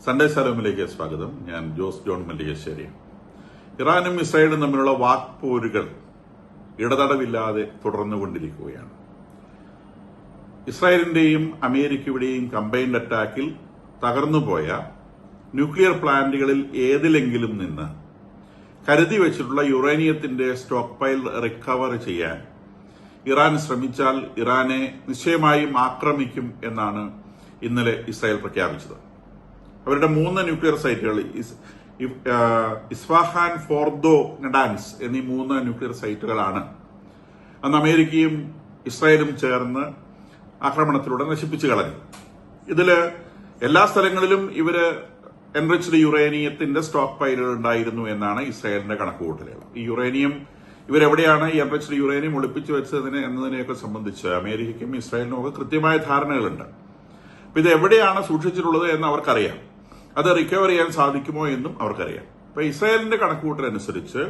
Sunday സലോമിലേക്ക് സ്വാഗതം. ഞാൻ Jose John Mallikassery. ഇറാനും ഇസ്രായേലും തമ്മിലുള്ള വാക്പോരുകൾ ഇടതടവില്ലാതെ തുടർന്നുകൊണ്ടിരിക്കുകയാണ്. ഇസ്രായേലിന്റെയും അമേരിക്കയുടെയും കമ്പൈൻഡ് അറ്റാക്കിൽ തകർന്നുപോയ ന്യൂക്ലിയർ പ്ലാന്റുകളിൽ ഏതിലെങ്കിലും നിന്ന് കരുതി വെച്ചിട്ടുള്ള യുറേനിയത്തിന്റെ സ്റ്റോക്ക് പൈൽ റിക്കവർ ചെയ്യാൻ ഇറാൻ ശ്രമിച്ചാൽ ഇറാനെ നിശ്ചയമായും ആക്രമിക്കും എന്നാണ് ഇന്നലെ ഇസ്രായേൽ പ്രഖ്യാപിച്ചത്. അവരുടെ 3 ന്യൂക്ലിയർ സൈറ്റുകൾ ഇസ്ഫഹാൻ, ഫോർദോ, നഡാൻസ് എന്നീ 3 ന്യൂക്ലിയർ സൈറ്റുകളാണ് അന്ന് അമേരിക്കയും ഇസ്രായേലും ചേർന്ന് ആക്രമണത്തിലൂടെ നശിപ്പിച്ചു കളഞ്ഞത്. ഇതില് എല്ലാ സ്ഥലങ്ങളിലും ഇവര് എൻറിച്ച്ഡ് യുറേനിയത്തിന്റെ സ്റ്റോക്ക് പൈലുകൾ ഉണ്ടായിരുന്നു എന്നാണ് ഇസ്രായേലിന്റെ കണക്കുകൂട്ടലുകൾ. ഈ യുറേനിയം ഇവരെവിടെയാണ് ഈ എൻറിച്ച്ഡ് യുറേനിയം ഒളിപ്പിച്ചു വെച്ചതിന് എന്നതിനെയൊക്കെ സംബന്ധിച്ച് അമേരിക്കയ്ക്കും ഇസ്രായേലിനും ഒക്കെ കൃത്യമായ ധാരണകളുണ്ട്. അപ്പൊ ഇത് എവിടെയാണ് സൂക്ഷിച്ചിട്ടുള്ളത് എന്ന് അവർക്കറിയാം. അത് റിക്കവർ ചെയ്യാൻ സാധിക്കുമോ എന്നും അവർക്കറിയാം. അപ്പൊ ഇസ്രായേലിന്റെ കണക്കുകൂട്ടലനുസരിച്ച്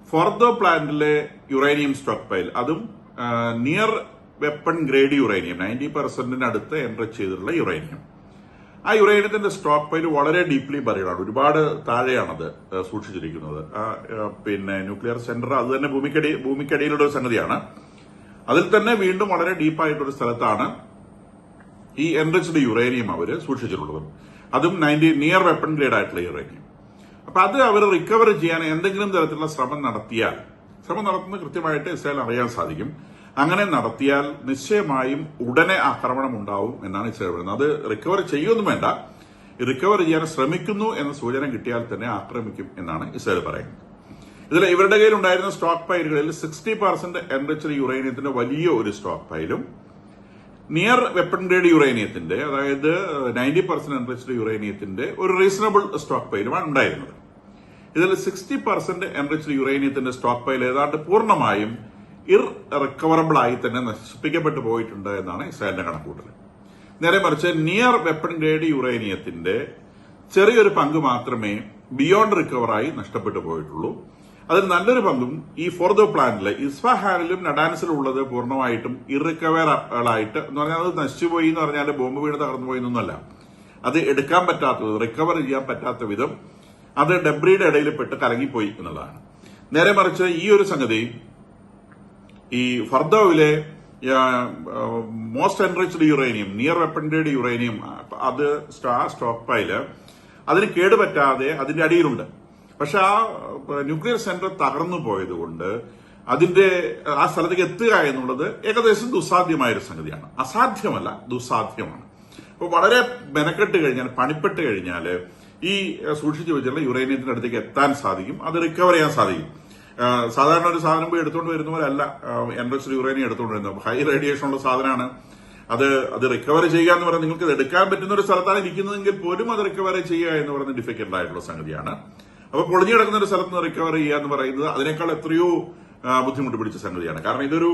ഫോർദോ പ്ലാന്റിലെ യുറേനിയം സ്റ്റോക്ക് പൈൽ, അതും നിയർ വെപ്പൺ ഗ്രേഡ് യുറേനിയം, 90% അടുത്ത് എൻറിച്ച് ചെയ്തിട്ടുള്ള യുറേനിയം, ആ യുറേനിയത്തിന്റെ സ്റ്റോക്ക് പൈൽ വളരെ ഡീപ്ലി ബറിയഡാണ്. ഒരുപാട് താഴെയാണത് സൂക്ഷിച്ചിരിക്കുന്നത്. ന്യൂക്ലിയർ സെന്റർ അത് തന്നെ ഭൂമിക്കടിയിലുള്ള ഒരു സംഗതിയാണ്. അതിൽ തന്നെ വീണ്ടും വളരെ ഡീപ്പായിട്ടൊരു സ്ഥലത്താണ് ഈ എൻറിച്ച്ഡ് യുറേനിയം അവര് സൂക്ഷിച്ചിട്ടുള്ളത്. അതും നിയർ വെപ്പൺ ഗ്രേഡ് ആയിട്ടുള്ള യുറേനിയം. അപ്പൊ അത് അവർ റിക്കവർ ചെയ്യാൻ എന്തെങ്കിലും തരത്തിലുള്ള ശ്രമം നടത്തുന്നത് കൃത്യമായിട്ട് ഇസ്രായേൽ അറിയാൻ സാധിക്കും. അങ്ങനെ നടത്തിയാൽ നിശ്ചയമായും ഉടനെ ആക്രമണം ഉണ്ടാവും എന്നാണ് ഇസ്രായേൽ പറയുന്നത്. അത് റിക്കവർ ചെയ്യുമൊന്നും വേണ്ട, റിക്കവർ ചെയ്യാൻ ശ്രമിക്കുന്നു എന്ന സൂചന കിട്ടിയാൽ തന്നെ ആക്രമിക്കും എന്നാണ് ഇസ്രായേൽ പറയുന്നത്. ഇതിൽ ഇവരുടെ കയ്യിൽ ഉണ്ടായിരുന്ന സ്റ്റോക്ക് പൈലുകളിൽ 60% എൻറിച്ച്ഡ് യുറേനിയത്തിന്റെ വലിയ ഒരു സ്റ്റോക്ക് പൈലും നിയർ വെപ്പൺ ഗ്രേഡ് യുറേനിയത്തിന്റെ, അതായത് 90% എൻറിച്ച്ഡ് യുറേനിയത്തിന്റെ ഒരു റീസണബിൾ സ്റ്റോക്ക് പൈലുമാണ് ഉണ്ടായിരുന്നത്. ഇതിൽ 60% എൻറിച്ച്ഡ് യുറേനിയത്തിന്റെ സ്റ്റോക്ക് പൈൽ ഏതാണ്ട് പൂർണ്ണമായും ഇർറിക്കവറബിൾ ആയി തന്നെ നശിപ്പിക്കപ്പെട്ടു പോയിട്ടുണ്ട് എന്നാണ് ഇസ്രായേലിന്റെ കണക്കുകൂട്ടൽ. നേരെ മറിച്ച് നിയർ വെപ്പൺ ഗ്രേഡ് യുറേനിയത്തിന്റെ ചെറിയൊരു പങ്ക് മാത്രമേ ബിയോണ്ട് റിക്കവറായി നഷ്ടപ്പെട്ടു പോയിട്ടുള്ളൂ. അതിൽ നല്ലൊരു പങ്കും ഈ ഫോർദോ പ്ലാന്റില് ഇസ്ഫഹാനിലും നഡാൻസിലും ഉള്ളത് പൂർണ്ണമായിട്ടും ഇർറിക്കവറായിട്ട് എന്ന് പറഞ്ഞാൽ അത് നശിച്ചുപോയി എന്ന് പറഞ്ഞാൽ ബോംബ് വീണ് തകർന്നുപോയി എന്നൊന്നല്ല. അത് എടുക്കാൻ പറ്റാത്തത്, റിക്കവർ ചെയ്യാൻ പറ്റാത്ത വിധം അത് ഡെബ്രിയുടെ ഇടയിൽ പെട്ട് കലങ്ങിപ്പോയി എന്നുള്ളതാണ്. നേരെ മറിച്ച് ഈ ഒരു സംഗതി ഈ ഫർദോവിലെ most enriched uranium, near weapon grade uranium, അത് സ്റ്റോക്ക് പൈല് അതിന് കേടുപറ്റാതെ അതിന്റെ അടിയിലുണ്ട്. പക്ഷെ ആ ന്യൂക്ലിയർ സെന്റർ തകർന്നു പോയതുകൊണ്ട് അതിന്റെ ആ സ്ഥലത്തേക്ക് എത്തുക എന്നുള്ളത് ഏകദേശം ദുസ്സാധ്യമായൊരു സംഗതിയാണ്. അസാധ്യമല്ല, ദുസ്സാധ്യമാണ്. അപ്പൊ വളരെ മെനക്കെട്ട് കഴിഞ്ഞാൽ, പണിപ്പെട്ട് കഴിഞ്ഞാൽ ഈ സൂക്ഷിച്ചു വെച്ചുള്ള യുറേനിയത്തിന്റെ അടുത്തേക്ക് എത്താൻ സാധിക്കും, അത് റിക്കവർ ചെയ്യാൻ സാധിക്കും. സാധാരണ ഒരു സാധനം പോയി എടുത്തുകൊണ്ട് വരുന്ന പോലെ അല്ല എൻറിച്ച്ഡ് യുറേനിയം എടുത്തുകൊണ്ട് വരുന്നത്. ഹൈ റേഡിയേഷൻ ഉള്ള സാധനമാണ്. അത് റിക്കവർ ചെയ്യുക എന്ന് പറയുന്നത് നിങ്ങൾക്ക് ഇത് എടുക്കാൻ പറ്റുന്ന ഒരു സ്ഥലത്താണ് ഇരിക്കുന്നതെങ്കിൽ പോലും അത് റിക്കവർ ചെയ്യുക എന്ന് പറയുന്നത് ഡിഫിക്കൽട്ട് ആയിട്ടുള്ള സംഗതിയാണ്. അപ്പൊ പൊളിഞ്ഞു കിടക്കുന്ന ഒരു സ്ഥലത്ത് നിന്ന് റിക്കവർ ചെയ്യുക എന്ന് പറയുന്നത് അതിനേക്കാൾ എത്രയോ ബുദ്ധിമുട്ട് പിടിച്ച സംഗതിയാണ്. കാരണം ഇതൊരു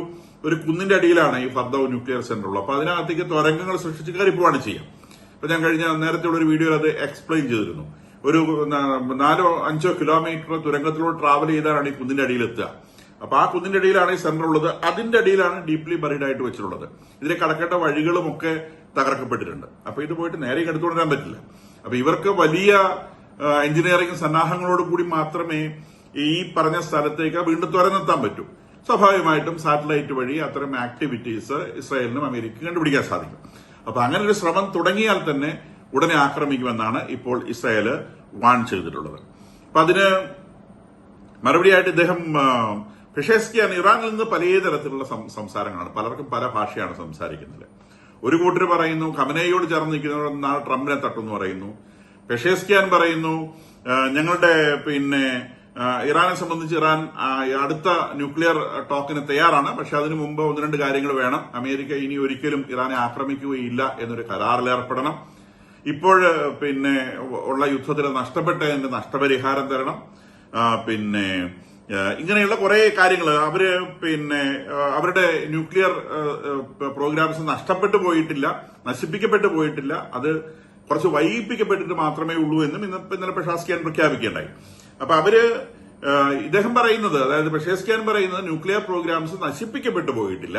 കുന്നിന്റെ അടിയിലാണ് ഈ ഫർദോ ന്യൂക്ലിയർ സെന്റർ ഉള്ളത്. അപ്പൊ അതിനകത്തേക്ക് തുരങ്കങ്ങൾ സൃഷ്ടിച്ച് കയറിപ്പോവാണ് ചെയ്യാം. അപ്പൊ ഞാൻ കഴിഞ്ഞ നേരത്തെ ഉള്ള ഒരു വീഡിയോയിൽ അത് എക്സ്പ്ലെയിൻ ചെയ്തിരുന്നു. ഒരു 4-5 കിലോമീറ്റർ തുരങ്കത്തിലൂടെ ട്രാവൽ ചെയ്താലാണ് ഈ കുന്നിന്റെ അടിയിലെത്തുക. അപ്പൊ ആ കുന്നിന്റെ അടിയിലാണ് ഈ സെന്റർ ഉള്ളത്. അതിന്റെ അടിയിലാണ് ഡീപ്ലി ബറീഡ് ആയിട്ട് വെച്ചിട്ടുള്ളത്. ഇതിലെ കടക്കേണ്ട വഴികളും ഒക്കെ തകർക്കപ്പെട്ടിട്ടുണ്ട്. അപ്പൊ ഇത് പോയിട്ട് നേരെ എടുത്തുകൊണ്ട് വരാൻ പറ്റില്ല. അപ്പൊ ഇവർക്ക് വലിയ എഞ്ചിനീയറിംഗ് സന്നാഹങ്ങളോട് കൂടി മാത്രമേ ഈ പറഞ്ഞ സ്ഥലത്തേക്ക് വീണ്ടും തുരന്നെത്താൻ പറ്റൂ. സ്വാഭാവികമായിട്ടും സാറ്റലൈറ്റ് വഴി അത്തരം ആക്ടിവിറ്റീസ് ഇസ്രായേലിനും അമേരിക്കയും കണ്ടുപിടിക്കാൻ സാധിക്കും. അപ്പൊ അങ്ങനെ ഒരു ശ്രമം തുടങ്ങിയാൽ തന്നെ ഉടനെ ആക്രമിക്കുമെന്നാണ് ഇപ്പോൾ ഇസ്രായേല് വാൺ ചെയ്തിട്ടുള്ളത്. അപ്പൊ അതിന് മറുപടിയായിട്ട് ഇദ്ദേഹം പെഷേസ്കിയാൻ ഇറാനിൽ നിന്ന് പലതരത്തിലുള്ള സംസാരങ്ങളാണ്, പലർക്കും പല ഭാഷയാണ് സംസാരിക്കുന്നത്. ഒരു കൂട്ടർ പറയുന്നു ഖമനേയിയോട് ചേർന്ന് നിൽക്കുന്നവർ ട്രംപിനെ തട്ടുമെന്ന് പറയുന്നു. പെഷേസ്കിയാൻ പറയുന്നു ഞങ്ങളുടെ ഇറാനെ സംബന്ധിച്ച് ഇറാൻ അടുത്ത ന്യൂക്ലിയർ ടോക്കിന് തയ്യാറാണ്, പക്ഷെ അതിനു മുമ്പ് 1-2 കാര്യങ്ങൾ വേണം. അമേരിക്ക ഇനി ഒരിക്കലും ഇറാനെ ആക്രമിക്കുകയില്ല എന്നൊരു കരാറിലേർപ്പെടണം. ഇപ്പോൾ ഉള്ള യുദ്ധത്തിൽ നഷ്ടപ്പെട്ടതിന്റെ നഷ്ടപരിഹാരം തരണം. ഇങ്ങനെയുള്ള കുറെ കാര്യങ്ങൾ അവര് അവരുടെ ന്യൂക്ലിയർ പ്രോഗ്രാംസ് നഷ്ടപ്പെട്ടു പോയിട്ടില്ല, നശിപ്പിക്കപ്പെട്ടു പോയിട്ടില്ല, അത് കുറച്ച് വൈകിപ്പിക്കപ്പെട്ടിട്ട് മാത്രമേ ഉള്ളൂ എന്നും ഇന്നലെ പെഷേസ്കിയാൻ പ്രഖ്യാപിക്കുകയുണ്ടായി. അപ്പൊ ഇദ്ദേഹം പറയുന്നത്, അതായത് പെഷേസ്കിയാൻ പറയുന്നത് ന്യൂക്ലിയർ പ്രോഗ്രാംസ് നശിപ്പിക്കപ്പെട്ടു പോയിട്ടില്ല,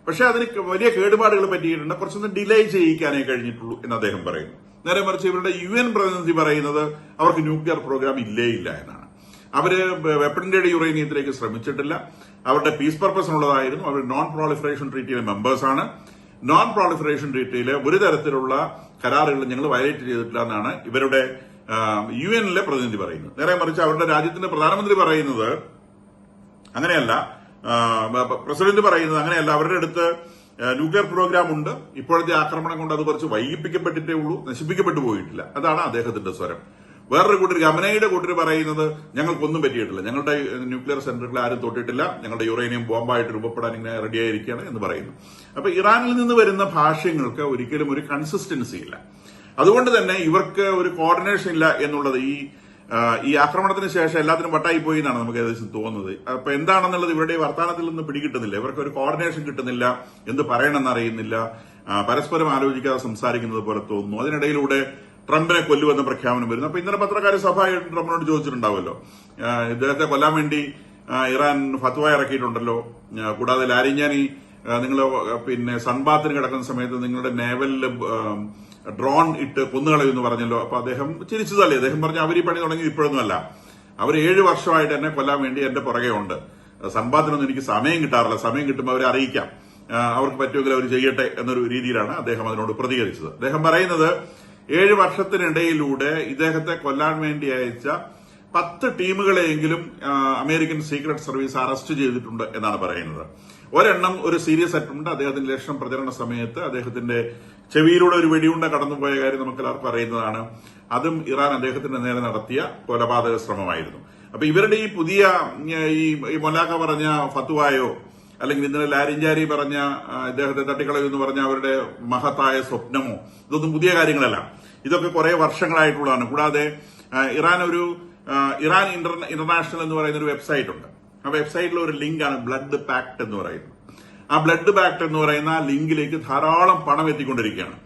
പക്ഷെ അതിന് വലിയ കേടുപാടുകൾ പറ്റിയിട്ടുണ്ട്, കുറച്ചൊന്ന് ഡിലേ ചെയ്യിക്കാനേ കഴിഞ്ഞിട്ടുള്ളൂ എന്ന് അദ്ദേഹം പറയുന്നു. നേരെ മറിച്ച് ഇവരുടെ UN പ്രതിനിധി പറയുന്നത് അവർക്ക് ന്യൂക്ലിയർ പ്രോഗ്രാം ഇല്ല എന്നാണ്. അവര് വെപ്പണിന്റെ യുറേനിയത്തിലേക്ക് ശ്രമിച്ചിട്ടില്ല. അവരുടെ പീസ് പർപ്പസിനുള്ളതായിരുന്നു. അവർ നോൺ പ്രോളിഫറേഷൻ ട്രീറ്റിയിലെ മെമ്പേഴ്സാണ്. നോൺ പ്രോളിഫറേഷൻ ട്രീറ്റിയിലെ ഒരു തരത്തിലുള്ള കരാറുകൾ ഞങ്ങൾ വയലേറ്റ് ചെയ്തിട്ടില്ല എന്നാണ് ഇവരുടെ UN പ്രതിനിധി പറയുന്നത്. നേരെ മറിച്ച് അവരുടെ രാജ്യത്തിന്റെ പ്രധാനമന്ത്രി പറയുന്നത് അങ്ങനെയല്ല, പ്രസിഡന്റ് പറയുന്നത് അങ്ങനെയല്ല. അവരുടെ അടുത്ത് ന്യൂക്ലിയർ പ്രോഗ്രാം ഉണ്ട്. ഇപ്പോഴത്തെ ആക്രമണം കൊണ്ട് അത് കുറച്ച് വൈകിപ്പിക്കപ്പെട്ടിട്ടേ ഉള്ളൂ, നശിപ്പിക്കപ്പെട്ടു പോയിട്ടില്ല. അതാണ് അദ്ദേഹത്തിന്റെ സ്വരം. വേറൊരു കൂട്ടർ, ഗമനയുടെ കൂട്ടർ പറയുന്നത് ഞങ്ങൾക്കൊന്നും പറ്റിയിട്ടില്ല, ഞങ്ങളുടെ ന്യൂക്ലിയർ സെന്ററുകൾ ആരും തൊട്ടിട്ടില്ല, ഞങ്ങളുടെ യുറേനിയം ബോംബായിട്ട് രൂപപ്പെടാൻ ഇങ്ങനെ റെഡിയായിരിക്കുകയാണ് എന്ന് പറയുന്നു. അപ്പൊ ഇറാനിൽ നിന്ന് വരുന്ന ഭാഷ്യങ്ങൾക്ക് ഒരിക്കലും ഒരു കൺസിസ്റ്റൻസി ഇല്ല. അതുകൊണ്ട് തന്നെ ഇവർക്ക് ഒരു കോർഡിനേഷൻ ഇല്ല എന്നുള്ളത് ഈ ആക്രമണത്തിന് ശേഷം എല്ലാത്തിനും വട്ടായി പോയി എന്നാണ് നമുക്ക് ഏകദേശം തോന്നുന്നത്. അപ്പൊ എന്താണെന്നുള്ളത് ഇവരുടെ വർത്തമാനത്തിൽ നിന്ന് പിടികിട്ടുന്നില്ല. ഇവർക്ക് ഒരു കോർഡിനേഷൻ കിട്ടുന്നില്ല, എന്ത് പറയണമെന്ന് അറിയുന്നില്ല, പരസ്പരം ആലോചിക്കാതെ സംസാരിക്കുന്നത് പോലെ തോന്നുന്നു. അതിനിടയിലൂടെ ട്രംപിനെ കൊല്ലുമെന്ന പ്രഖ്യാപനം വരുന്നു. അപ്പൊ ഇന്നലെ പത്രക്കാർ സ്വാഭാവികമായിട്ടും ട്രംപിനോട് ചോദിച്ചിട്ടുണ്ടാവുമല്ലോ, ഇദ്ദേഹത്തെ കൊല്ലാൻ വേണ്ടി ഇറാൻ ഫത്വ ഇറക്കിയിട്ടുണ്ടല്ലോ, കൂടാതെ ലാരിഞ്ഞാനി നിങ്ങൾ സൺബാത്തിന് കിടക്കുന്ന സമയത്ത് നിങ്ങളുടെ നേവലില് ഡ്രോൺ ഇട്ട് കൊന്നുകളയുമെന്ന് പറഞ്ഞല്ലോ. അപ്പൊ അദ്ദേഹം ചിരിച്ചതല്ലേ. അദ്ദേഹം പറഞ്ഞു അവർ ഈ പണി തുടങ്ങി ഇപ്പോഴൊന്നും അല്ല, അവർ 7 വർഷമായിട്ട് എന്നെ കൊല്ലാൻ വേണ്ടി എന്റെ പുറകെ ഉണ്ട്. സൺബാത്തിനൊന്നും എനിക്ക് സമയം കിട്ടാറില്ല, സമയം കിട്ടുമ്പോൾ അവരെ അറിയിക്കാം, അവർക്ക് പറ്റുമെങ്കിൽ അവർ ചെയ്യട്ടെ എന്നൊരു രീതിയിലാണ് അദ്ദേഹം അതിനോട് പ്രതികരിച്ചത്. അദ്ദേഹം പറയുന്നത് 7 വർഷത്തിനിടയിലൂടെ ഇദ്ദേഹത്തെ കൊല്ലാൻ വേണ്ടി അയച്ച 10 ടീമുകളെയെങ്കിലും അമേരിക്കൻ സീക്രട്ട് സർവീസ് അറസ്റ്റ് ചെയ്തിട്ടുണ്ട് എന്നാണ് പറയുന്നത്. ഒരെണ്ണം ഒരു സീരിയസ് അറ്റംപ്റ്റ് അദ്ദേഹത്തിന്റെ ഇലക്ഷൻ പ്രചരണ സമയത്ത് അദ്ദേഹത്തിന്റെ ചെവിയിലൂടെ ഒരു വെടിയുണ്ട കടന്നുപോയ കാര്യം നമുക്ക് എല്ലാവർക്കും അറിയുന്നതാണ്. അതും ഇറാൻ അദ്ദേഹത്തിന്റെ നേരെ നടത്തിയ കൊലപാതക ശ്രമമായിരുന്നു. അപ്പൊ ഇവരുടെ ഈ പുതിയ ഈ മൊലാക്ക പറഞ്ഞ ഫത്വായോ അല്ലെങ്കിൽ ഇന്നലെ ലാരിഞ്ചാരി പറഞ്ഞ ഇദ്ദേഹത്തെ തട്ടിക്കളയുമെന്ന് പറഞ്ഞ അവരുടെ മഹത്തായ സ്വപ്നമോ ഇതൊന്നും പുതിയ കാര്യങ്ങളല്ല. ഇതൊക്കെ കുറെ വർഷങ്ങളായിട്ടുള്ളതാണ്. കൂടാതെ ഇറാൻ ഇന്റർനാഷണൽ എന്ന് പറയുന്ന ഒരു വെബ്സൈറ്റ് ഉണ്ട്. ആ വെബ്സൈറ്റിലെ ഒരു ലിങ്കാണ് ബ്ലഡ് പാക്ട് എന്ന് പറയുന്നത്. ആ ബ്ലഡ് പാക്ട് എന്ന് പറയുന്ന ആ ലിങ്കിലേക്ക് ധാരാളം പണം എത്തിക്കൊണ്ടിരിക്കുകയാണ്.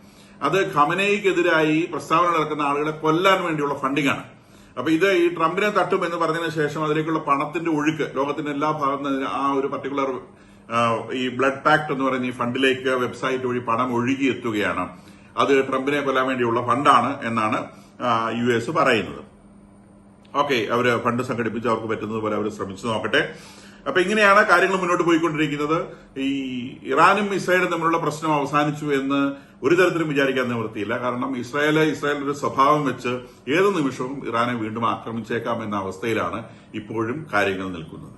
അത് ഖമനേയ്ക്കെതിരായി പ്രസ്താവന ഇറക്കുന്ന ആളുകളെ കൊല്ലാൻ വേണ്ടിയുള്ള ഫണ്ടിംഗ് ആണ്. അപ്പൊ ഇത് ഈ ട്രംപിനെ തട്ടും എന്ന് പറഞ്ഞതിന് ശേഷം അതിലേക്കുള്ള പണത്തിന്റെ ഒഴുക്ക് ലോകത്തിന്റെ എല്ലാ ഭാഗത്തും ആ ഒരു പർട്ടിക്കുലർ ഈ ബ്ലഡ് പാക്ട് എന്ന് പറയുന്ന ഈ ഫണ്ടിലേക്ക് വെബ്സൈറ്റ് വഴി പണം ഒഴുകി എത്തുകയാണ്. അത് ട്രംപിനെ കൊല്ലാൻ വേണ്ടിയുള്ള ഫണ്ടാണ് എന്നാണ് US പറയുന്നത്. ഓക്കെ, അവര് ഫണ്ട് സംഘടിപ്പിച്ച് അവർക്ക് പറ്റുന്നത് പോലെ അവർ ശ്രമിച്ചു നോക്കട്ടെ. അപ്പൊ ഇങ്ങനെയാണ് കാര്യങ്ങൾ മുന്നോട്ട് പോയിക്കൊണ്ടിരിക്കുന്നത്. ഈ ഇറാനും ഇസ്രായേലും തമ്മിലുള്ള പ്രശ്നം അവസാനിച്ചു എന്ന് ഒരു തരത്തിലും വിചാരിക്കാൻ നിവൃത്തിയില്ല. കാരണം ഇസ്രായേലിന്റെ സ്വഭാവം വെച്ച് ഏത് നിമിഷവും ഇറാനെ വീണ്ടും ആക്രമിച്ചേക്കാം എന്ന അവസ്ഥയിലാണ് ഇപ്പോഴും കാര്യങ്ങൾ നിൽക്കുന്നത്.